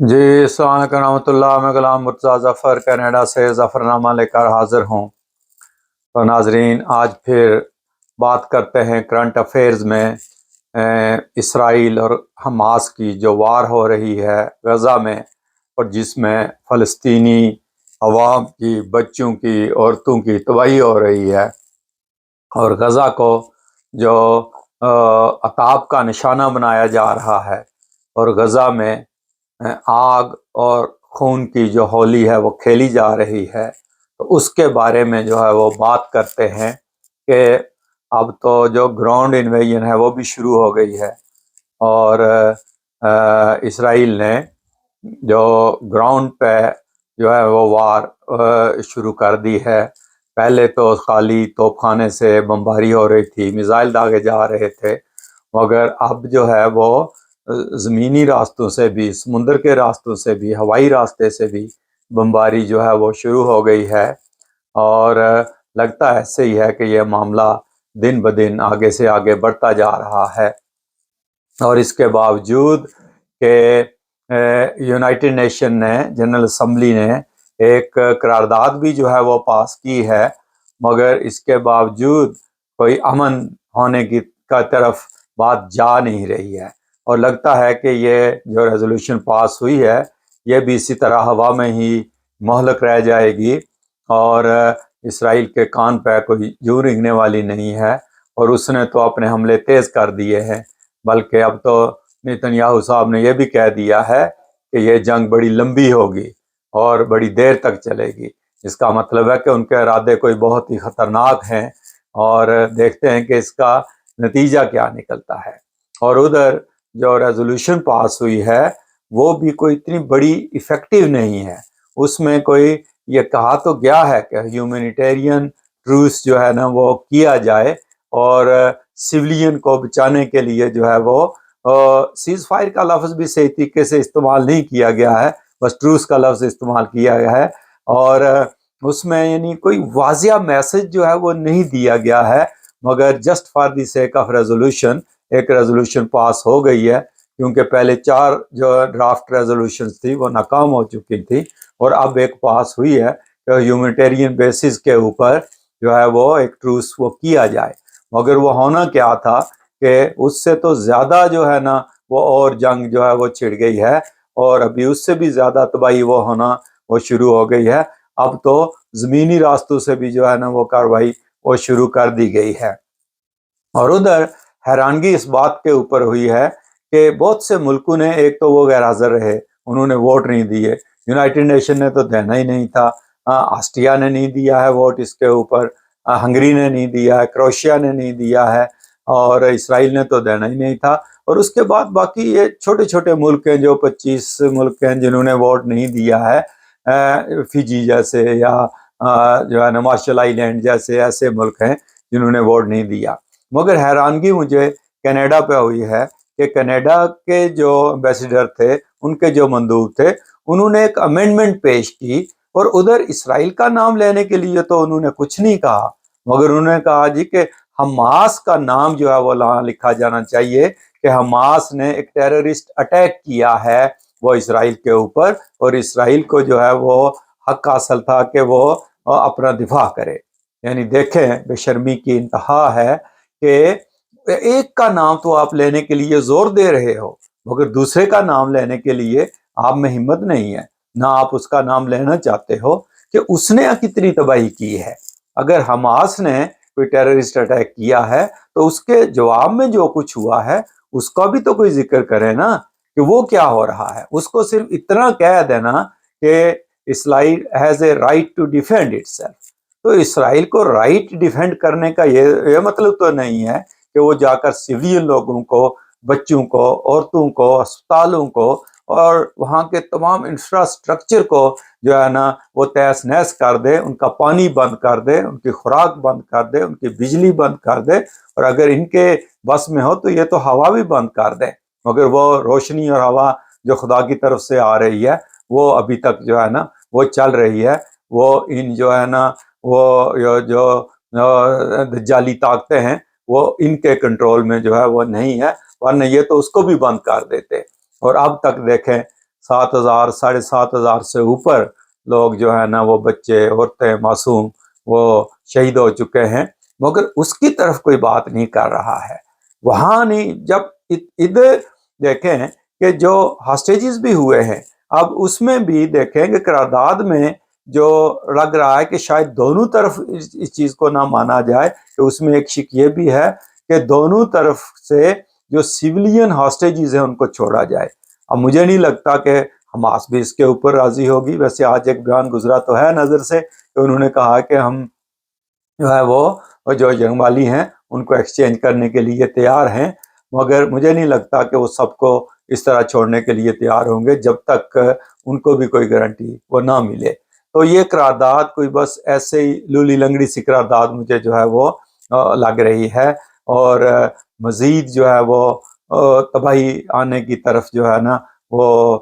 جی السلام علیکم رحمۃ اللہ، میں غلام مرتضیٰ ظفر کینیڈا سے ظفر نامہ لے کر حاضر ہوں۔ تو ناظرین، آج پھر بات کرتے ہیں کرنٹ افیئرز میں اسرائیل اور حماس کی جو وار ہو رہی ہے غزہ میں، اور جس میں فلسطینی عوام کی، بچوں کی، عورتوں کی تباہی ہو رہی ہے، اور غزہ کو جو عذاب کا نشانہ بنایا جا رہا ہے، اور غزہ میں آگ اور خون کی جو ہولی ہے وہ کھیلی جا رہی ہے۔ تو اس کے بارے میں جو ہے وہ بات کرتے ہیں کہ اب تو جو گراؤنڈ انویژن ہے وہ بھی شروع ہو گئی ہے، اور اسرائیل نے جو گراؤنڈ پہ جو ہے وہ وار شروع کر دی ہے۔ پہلے تو خالی توپ خانے سے بمباری ہو رہی تھی، میزائل داغے جا رہے تھے، مگر اب جو ہے وہ زمینی راستوں سے بھی، سمندر کے راستوں سے بھی، ہوائی راستے سے بھی بمباری جو ہے وہ شروع ہو گئی ہے، اور لگتا ایسے ہی ہے کہ یہ معاملہ دن بدن آگے سے آگے بڑھتا جا رہا ہے۔ اور اس کے باوجود کہ یونائٹڈ نیشن نے، جنرل اسمبلی نے ایک قرارداد بھی جو ہے وہ پاس کی ہے، مگر اس کے باوجود کوئی امن ہونے کی طرف بات جا نہیں رہی ہے، اور لگتا ہے کہ یہ جو ریزولوشن پاس ہوئی ہے یہ بھی اسی طرح ہوا میں ہی مہلک رہ جائے گی، اور اسرائیل کے کان پہ کوئی جوں رنگنے والی نہیں ہے، اور اس نے تو اپنے حملے تیز کر دیے ہیں۔ بلکہ اب تو نیتنیاہو صاحب نے یہ بھی کہہ دیا ہے کہ یہ جنگ بڑی لمبی ہوگی اور بڑی دیر تک چلے گی۔ اس کا مطلب ہے کہ ان کے ارادے کوئی بہت ہی خطرناک ہیں، اور دیکھتے ہیں کہ اس کا نتیجہ کیا نکلتا ہے۔ اور ادھر جو ریزولوشن پاس ہوئی ہے وہ بھی کوئی اتنی بڑی ایفیکٹو نہیں ہے۔ اس میں کوئی یہ کہا تو گیا ہے کہ ہیومینیٹیرین ٹروس جو ہے نا وہ کیا جائے، اور سویلین کو بچانے کے لیے جو ہے وہ سیز فائر کا لفظ بھی صحیح طریقے سے استعمال نہیں کیا گیا ہے، بس ٹروس کا لفظ استعمال کیا گیا ہے، اور اس میں یعنی کوئی واضح میسج جو ہے وہ نہیں دیا گیا ہے، مگر just for the sake of resolution ایک ریزولوشن پاس ہو گئی ہے، کیونکہ پہلے 4 جو ڈرافٹ ریزولوشنز تھی وہ ناکام ہو چکی تھی، اور اب ایک پاس ہوئی ہے کہ ہیومینیٹیرین بیسس کے اوپر جو ہے وہ ایک ٹروس وہ کیا جائے۔ مگر وہ ہونا کیا تھا کہ اس سے تو زیادہ جو ہے نا وہ اور جنگ جو ہے وہ چھڑ گئی ہے، اور ابھی اس سے بھی زیادہ تباہی وہ ہونا وہ شروع ہو گئی ہے۔ اب تو زمینی راستوں سے بھی جو ہے نا وہ کارروائی وہ شروع کر دی گئی ہے۔ اور ادھر حیرانگی اس بات کے اوپر ہوئی ہے کہ بہت سے ملکوں نے، ایک تو وہ غیر حاضر رہے، انہوں نے ووٹ نہیں دیے، یونائٹڈ نیشن نے تو دینا ہی نہیں تھا، آسٹریا نے نہیں دیا ہے ووٹ اس کے اوپر، ہنگری نے نہیں دیا ہے، کروشیا نے نہیں دیا ہے، اور اسرائیل نے تو دینا ہی نہیں تھا۔ اور اس کے بعد باقی یہ چھوٹے چھوٹے ملک ہیں، جو 25 ملک ہیں جنہوں نے ووٹ نہیں دیا ہے، فجی جیسے، یا جو ہے نا مارشل آئی لینڈ جیسے ایسے ملک ہیں جنہوں نے ووٹ نہیں دیا۔ مگر حیرانگی مجھے کینیڈا پہ ہوئی ہے کہ کینیڈا کے جو امبیسڈر تھے، ان کے جو مندوب تھے، انہوں نے ایک امینڈمنٹ پیش کی، اور ادھر اسرائیل کا نام لینے کے لیے تو انہوں نے کچھ نہیں کہا، مگر انہوں نے کہا جی کہ حماس کا نام جو ہے وہ لکھا جانا چاہیے، کہ حماس نے ایک ٹیررسٹ اٹیک کیا ہے وہ اسرائیل کے اوپر، اور اسرائیل کو جو ہے وہ حق حاصل تھا کہ وہ اپنا دفاع کرے۔ یعنی دیکھیں بے شرمی کی انتہا ہے کہ ایک کا نام تو آپ لینے کے لیے زور دے رہے ہو، مگر دوسرے کا نام لینے کے لیے آپ میں ہمت نہیں ہے، نہ آپ اس کا نام لینا چاہتے ہو کہ اس نے کتنی تباہی کی ہے۔ اگر حماس نے کوئی ٹیررسٹ اٹیک کیا ہے تو اس کے جواب میں جو کچھ ہوا ہے اس کا بھی تو کوئی ذکر کرے نا، کہ وہ کیا ہو رہا ہے۔ اس کو صرف اتنا کہہ دینا کہ Israel has a right to defend itself, تو اسرائیل کو رائٹ ڈیفینڈ کرنے کا یہ مطلب تو نہیں ہے کہ وہ جا کر سویلین لوگوں کو، بچوں کو، عورتوں کو، اسپتالوں کو، اور وہاں کے تمام انفراسٹرکچر کو جو ہے نا وہ تہس نہس کر دے، ان کا پانی بند کر دے، ان کی خوراک بند کر دے، ان کی بجلی بند کر دے، اور اگر ان کے بس میں ہو تو یہ تو ہوا بھی بند کر دے۔ مگر وہ روشنی اور ہوا جو خدا کی طرف سے آ رہی ہے وہ ابھی تک جو ہے نا وہ چل رہی ہے، وہ ان جو ہے نا وہ جو دجالی طاقتیں ہیں وہ ان کے کنٹرول میں جو ہے وہ نہیں ہے، ورنہ یہ تو اس کو بھی بند کر دیتے۔ اور اب تک دیکھیں 7,000 7,500 سے اوپر لوگ جو ہے نا وہ بچے عورتیں معصوم وہ شہید ہو چکے ہیں، مگر اس کی طرف کوئی بات نہیں کر رہا ہے۔ وہاں نہیں، جب ادھر دیکھیں کہ جو ہاسٹیجز بھی ہوئے ہیں، اب اس میں بھی دیکھیں کہ قرارداد میں جو لگ رہا ہے کہ شاید دونوں طرف اس چیز کو نہ مانا جائے، کہ اس میں ایک شک یہ بھی ہے کہ دونوں طرف سے جو سیولین ہاسٹیجز ہیں ان کو چھوڑا جائے۔ اب مجھے نہیں لگتا کہ حماس بھی اس کے اوپر راضی ہوگی۔ ویسے آج ایک بیان گزرا تو ہے نظر سے کہ انہوں نے کہا کہ ہم جو ہے وہ جو جنگ والی ہیں ان کو ایکسچینج کرنے کے لیے تیار ہیں، مگر مجھے نہیں لگتا کہ وہ سب کو اس طرح چھوڑنے کے لیے تیار ہوں گے جب تک ان کو بھی کوئی گارنٹی وہ نہ ملے۔ تو یہ قرارداد کوئی بس ایسے ہی لولی لنگڑی سی قرارداد مجھے جو ہے وہ لگ رہی ہے، اور مزید جو ہے وہ تباہی آنے کی طرف جو ہے نا وہ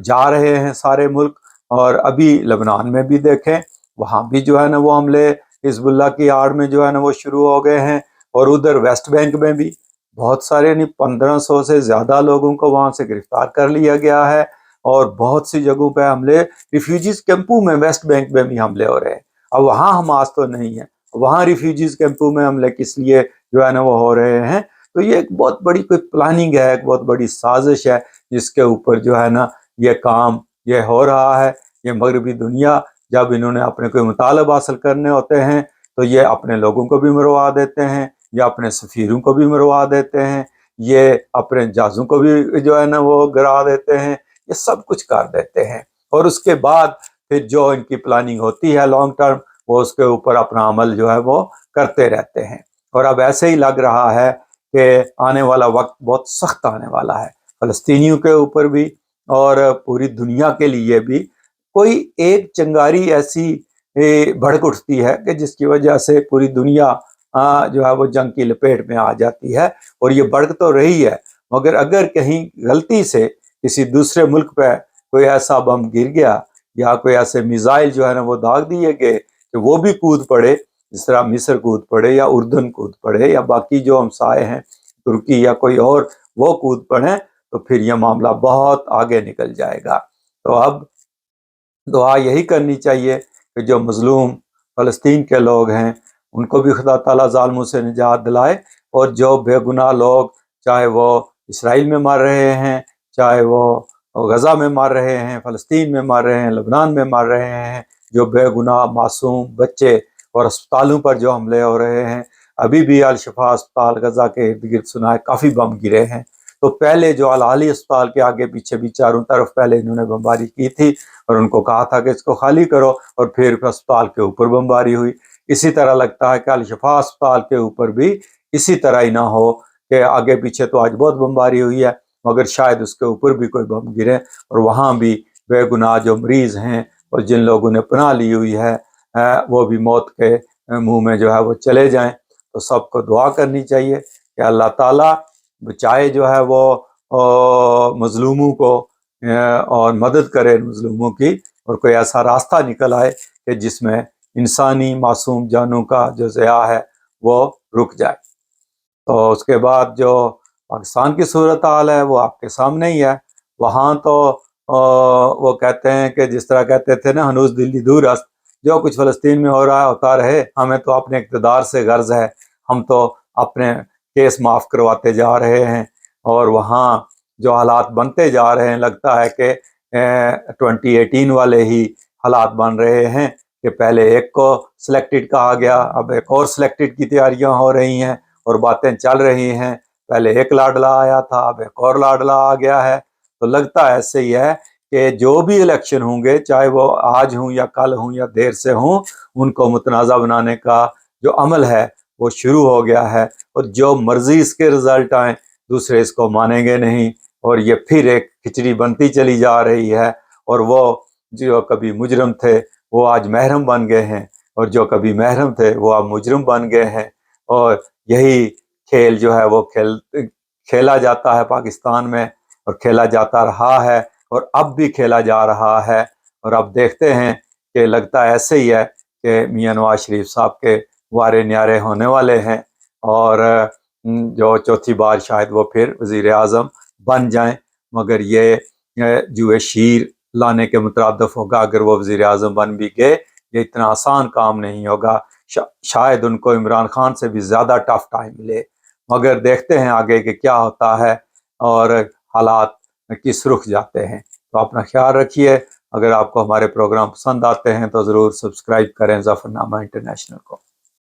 جا رہے ہیں سارے ملک۔ اور ابھی لبنان میں بھی دیکھیں، وہاں بھی جو ہے نا وہ حملے حزب اللہ کی آڑ میں جو ہے نا وہ شروع ہو گئے ہیں، اور ادھر ویسٹ بینک میں بھی بہت سارے، یعنی 1500 سے زیادہ لوگوں کو وہاں سے گرفتار کر لیا گیا ہے، اور بہت سی جگہوں پہ حملے، ریفیوجیز کیمپوں میں ویسٹ بینک میں بھی حملے ہو رہے ہیں۔ اب وہاں حماس تو نہیں ہے، وہاں ریفیوجیز کیمپوں میں حملے کس لیے جو ہے نا وہ ہو رہے ہیں؟ تو یہ ایک بہت بڑی کوئی پلاننگ ہے، ایک بہت بڑی سازش ہے جس کے اوپر جو ہے نا یہ کام یہ ہو رہا ہے۔ یہ مغربی دنیا جب انہوں نے اپنے کوئی مطالب حاصل کرنے ہوتے ہیں تو یہ اپنے لوگوں کو بھی مروا دیتے ہیں، یا اپنے سفیروں کو بھی مروا دیتے ہیں، یہ اپنے جہازوں کو بھی جو ہے نا وہ گرا دیتے ہیں، یہ سب کچھ کر دیتے ہیں، اور اس کے بعد پھر جو ان کی پلاننگ ہوتی ہے لانگ ٹرم، وہ اس کے اوپر اپنا عمل جو ہے وہ کرتے رہتے ہیں۔ اور اب ایسے ہی لگ رہا ہے کہ آنے والا وقت بہت سخت آنے والا ہے، فلسطینیوں کے اوپر بھی اور پوری دنیا کے لیے بھی۔ کوئی ایک چنگاری ایسی بھڑک اٹھتی ہے کہ جس کی وجہ سے پوری دنیا جو ہے وہ جنگ کی لپیٹ میں آ جاتی ہے، اور یہ بھڑک تو رہی ہے، مگر اگر کہیں غلطی سے کسی دوسرے ملک پہ کوئی ایسا بم گر گیا، یا کوئی ایسے میزائل جو ہے نا وہ داغ دیے گئے کہ وہ بھی کود پڑے، جس طرح مصر کود پڑے یا اردن کود پڑے یا باقی جو ہمسائے ہیں ترکی یا کوئی اور وہ کود پڑے، تو پھر یہ معاملہ بہت آگے نکل جائے گا۔ تو اب دعا یہی کرنی چاہیے کہ جو مظلوم فلسطین کے لوگ ہیں ان کو بھی خدا تعالیٰ ظالموں سے نجات دلائے، اور جو بے گناہ لوگ، چاہے وہ اسرائیل میں مر رہے ہیں، چاہے وہ غزہ میں مر رہے ہیں، فلسطین میں مر رہے ہیں، لبنان میں مر رہے ہیں، جو بے گناہ معصوم بچے، اور اسپتالوں پر جو حملے ہو رہے ہیں، ابھی بھی الشفا اسپتال غزہ کے ارد گرد سنا ہے کافی بم گرے ہیں۔ تو پہلے جو العلی اسپتال کے آگے پیچھے بھی چاروں طرف پہلے انہوں نے بمباری کی تھی، اور ان کو کہا تھا کہ اس کو خالی کرو، اور پھر اسپتال کے اوپر بمباری ہوئی۔ اسی طرح لگتا ہے کہ الشفا اسپتال کے اوپر بھی اسی طرح ہی نہ ہو کہ آگے پیچھے تو آج بہت بمباری ہوئی ہے، مگر شاید اس کے اوپر بھی کوئی بم گرے، اور وہاں بھی بے گناہ جو مریض ہیں اور جن لوگوں نے پناہ لی ہوئی ہے وہ بھی موت کے منہ میں جو ہے وہ چلے جائیں۔ تو سب کو دعا کرنی چاہیے کہ اللہ تعالیٰ بچائے جو ہے وہ مظلوموں کو، اور مدد کرے مظلوموں کی، اور کوئی ایسا راستہ نکل آئے کہ جس میں انسانی معصوم جانوں کا جو ضیاع ہے وہ رک جائے۔ تو اس کے بعد جو پاکستان کی صورتحال ہے وہ آپ کے سامنے ہی ہے۔ وہاں تو وہ کہتے ہیں کہ جس طرح کہتے تھے نا، ہنوز دلی دور است، جو کچھ فلسطین میں ہو رہا ہے ہوتا رہے، ہمیں تو اپنے اقتدار سے غرض ہے، ہم تو اپنے کیس معاف کرواتے جا رہے ہیں، اور وہاں جو حالات بنتے جا رہے ہیں لگتا ہے کہ 2018 والے ہی حالات بن رہے ہیں، کہ پہلے ایک کو سلیکٹڈ کہا گیا، اب ایک اور سلیکٹڈ کی تیاریاں ہو رہی ہیں اور باتیں چل رہی ہیں، پہلے ایک لاڈلا آیا تھا، اب ایک اور لاڈلا آ گیا ہے۔ تو لگتا ایسے ہی ہے کہ جو بھی الیکشن ہوں گے، چاہے وہ آج ہوں یا کل ہوں یا دیر سے ہوں، ان کو متنازع بنانے کا جو عمل ہے وہ شروع ہو گیا ہے، اور جو مرضی اس کے رزلٹ آئیں دوسرے اس کو مانیں گے نہیں، اور یہ پھر ایک کھچڑی بنتی چلی جا رہی ہے، اور وہ جو کبھی مجرم تھے وہ آج محرم بن گئے ہیں، اور جو کبھی محرم تھے وہ اب مجرم بن گئے ہیں، اور یہی کھیل جو ہے وہ کھیلا جاتا ہے پاکستان میں، اور کھیلا جاتا رہا ہے، اور اب بھی کھیلا جا رہا ہے۔ اور اب دیکھتے ہیں کہ لگتا ایسے ہی ہے کہ میاں نواز شریف صاحب کے وارے نیارے ہونے والے ہیں، اور جو چوتھی بار شاید وہ پھر وزیر اعظم بن جائیں، مگر یہ جو ہے شیر لانے کے مترادف ہوگا اگر وہ وزیر اعظم بن بھی گئے. یہ اتنا آسان کام نہیں ہوگا. شاید ان کو عمران خان سے بھی زیادہ ٹف ٹائم ملے، مگر دیکھتے ہیں آگے کہ کیا ہوتا ہے اور حالات کس رخ جاتے ہیں. تو اپنا خیال رکھیے. اگر آپ کو ہمارے پروگرام پسند آتے ہیں تو ضرور سبسکرائب کریں ظفرنامہ انٹرنیشنل کو.